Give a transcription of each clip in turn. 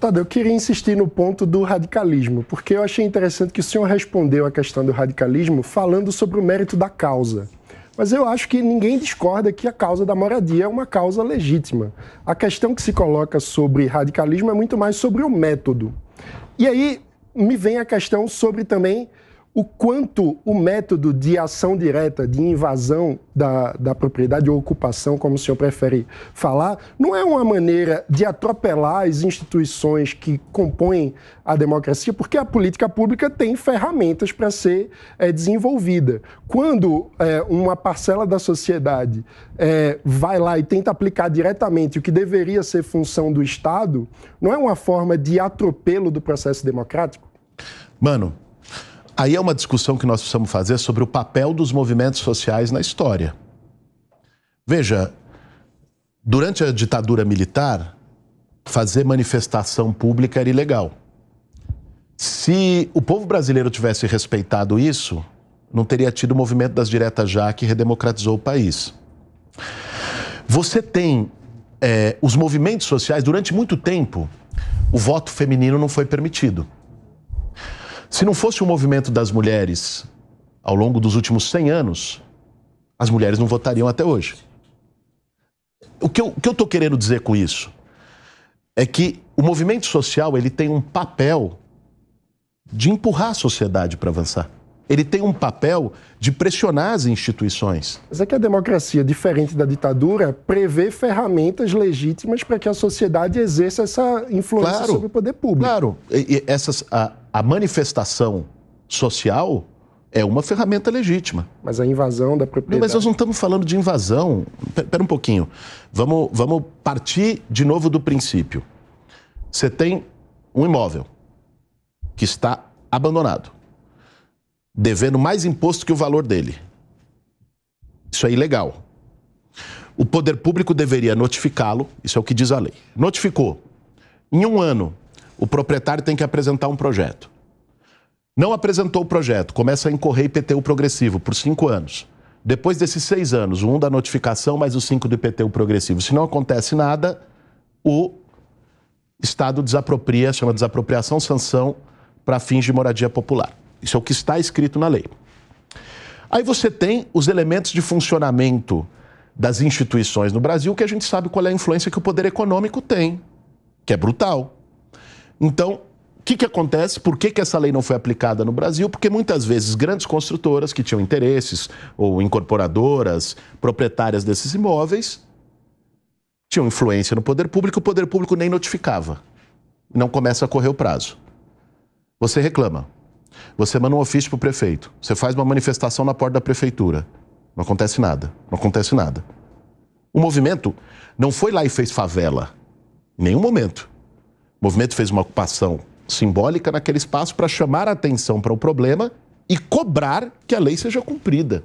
Deputado, eu queria insistir no ponto do radicalismo, porque eu achei interessante que o senhor respondeu a questão do radicalismo falando sobre o mérito da causa. Mas eu acho que ninguém discorda que a causa da moradia é uma causa legítima. A questão que se coloca sobre radicalismo é muito mais sobre o método. E aí me vem a questão sobre também o quanto o método de ação direta, de invasão da propriedade ou ocupação, como o senhor prefere falar, não é uma maneira de atropelar as instituições que compõem a democracia, porque a política pública tem ferramentas para ser desenvolvida. Quando uma parcela da sociedade vai lá e tenta aplicar diretamente o que deveria ser função do Estado, não é uma forma de atropelo do processo democrático? Mano, aí é uma discussão que nós precisamos fazer sobre o papel dos movimentos sociais na história. Veja, durante a ditadura militar, fazer manifestação pública era ilegal. Se o povo brasileiro tivesse respeitado isso, não teria tido o movimento das diretas já que redemocratizou o país. Você tem os movimentos sociais, durante muito tempo, o voto feminino não foi permitido. Se não fosse o movimento das mulheres ao longo dos últimos 100 anos, as mulheres não votariam até hoje. O que eu estou querendo dizer com isso é que o movimento social ele tem um papel de empurrar a sociedade para avançar. Ele tem um papel de pressionar as instituições. Mas é que a democracia, diferente da ditadura, prevê ferramentas legítimas para que a sociedade exerça essa influência sobre o poder público. Claro, a manifestação social é uma ferramenta legítima. Mas a invasão da propriedade... Não, mas nós não estamos falando de invasão. Espera um pouquinho. Vamos partir de novo do princípio. Você tem um imóvel que está abandonado, devendo mais imposto que o valor dele. Isso é ilegal. O poder público deveria notificá-lo, isso é o que diz a lei. Notificou. Em 1 ano, o proprietário tem que apresentar um projeto. Não apresentou o projeto, começa a incorrer IPTU progressivo por 5 anos. Depois desses 6 anos, o 1 da notificação mais os 5 do IPTU progressivo. Se não acontece nada, o Estado desapropria, chama desapropriação sanção para fins de moradia popular. Isso é o que está escrito na lei. Aí você tem os elementos de funcionamento das instituições no Brasil, que a gente sabe qual é a influência que o poder econômico tem, que é brutal. Então, o que acontece? Por que essa lei não foi aplicada no Brasil? Porque muitas vezes grandes construtoras que tinham interesses, ou incorporadoras, proprietárias desses imóveis, tinham influência no poder público, o poder público nem notificava. Não começa a correr o prazo. Você reclama. Você manda um ofício para o prefeito. Você faz uma manifestação na porta da prefeitura. Não acontece nada. Não acontece nada. O movimento não foi lá e fez favela. Em nenhum momento. O movimento fez uma ocupação simbólica naquele espaço para chamar a atenção para o problema e cobrar que a lei seja cumprida.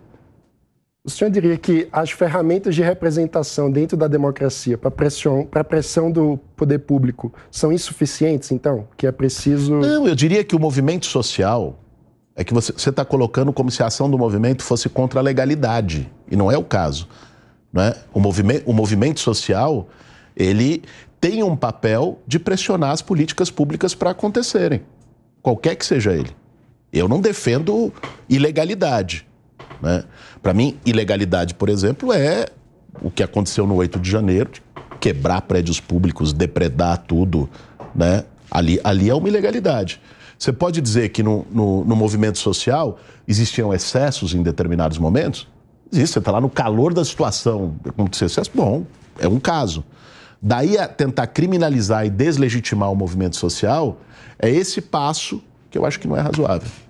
O senhor diria que as ferramentas de representação dentro da democracia para a pressão do poder público são insuficientes, então? Que é preciso... Não, eu diria que o movimento social é que você está colocando como se a ação do movimento fosse contra a legalidade. E não é o caso. Não é? O movimento social, ele tem um papel de pressionar as políticas públicas para acontecerem. Qualquer que seja ele. Eu não defendo ilegalidade. Né? Para mim, ilegalidade, por exemplo, é o que aconteceu no 8 de janeiro, quebrar prédios públicos, depredar tudo, né? Ali é uma ilegalidade. Você pode dizer que no movimento social existiam excessos em determinados momentos? Existe, você está lá no calor da situação, acontecer excesso, bom, é um caso. Daí a tentar criminalizar e deslegitimar o movimento social, é esse passo que eu acho que não é razoável.